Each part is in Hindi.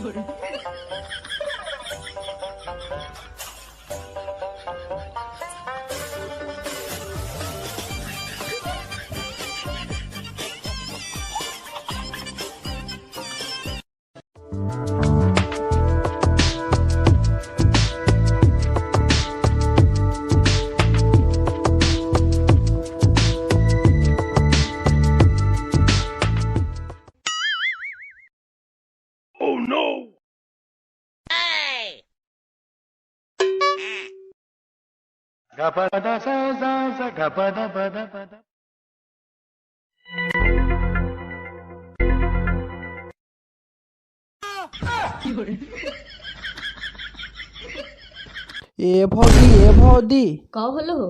Oh no! Gapada sa sa sa gapada pada pada. ए भौदी का होलो हो?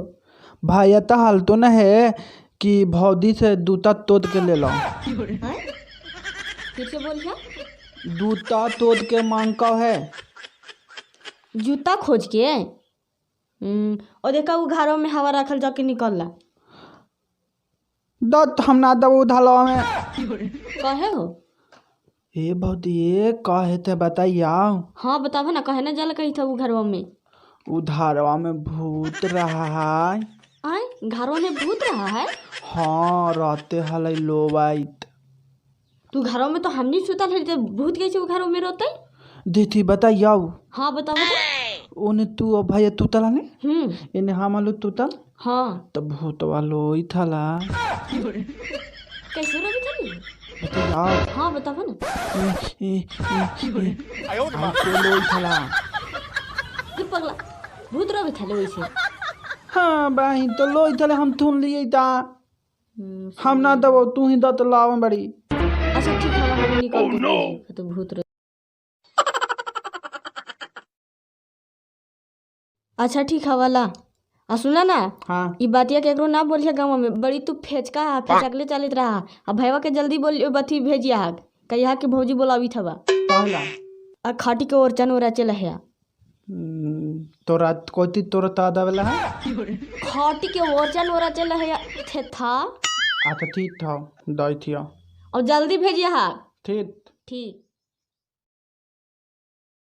भाई इतना हाल तो न है कि भौदी से जूता तोड़ के ले लो। हैं? फिर से बोलिए। जूता तोड़ के मांग का है। जूता खोज के और देखा वो घरों में हवा रखल जाके निकलला। दत हम ना दब उधालो में कहे हो? ए भौदी ये काहे थे बताइया। हाँ बतावा ना, कहे ना जल कही था वो घरों में। उधारवा में भूत रहा है। आए घरों में भूत रहा है? हाँ रहते हलै लोबाइत। तू घरों में तो हमनी सुतल है, भूत कैसे वो घरों में रोते? दीदी बताइया। हाँ बतावा ओने तू और भैया तू तला ने तो। इन्हें हम आलू तू तल हाँ तो भूत वालो ही थला कैसे रोबी थी? बताइया। हाँ बतावा ना। हमको लो ही थला। तू पगला भूत रोबी थले वैसे। हाँ भाई तो लो ही थले हम थून लिए था। हम ना दबो तू ही दत लाव बड़ी। अच्छा ठीक है, हम निकल के तो भूत रो। अच्छा ठीक है वाला। सुना ना, हाँ ई बातिया केकरो ना बोलिए गाँव में। बड़ी तू फेचका फेचकले चलित रहा। अब भैया के जल्दी बोल बथी भेजिया कहिया कि भौजी बोलावी थवा। पहला आ खाटी के ओरचन ओरा चल है। तोरा कोती तोरा ता दवेला है। खाटी के ओरचन ओरा चल है थे था। अच्छा ठीक था दई थिया और जल्दी भेजिया। ठीक। ठीक।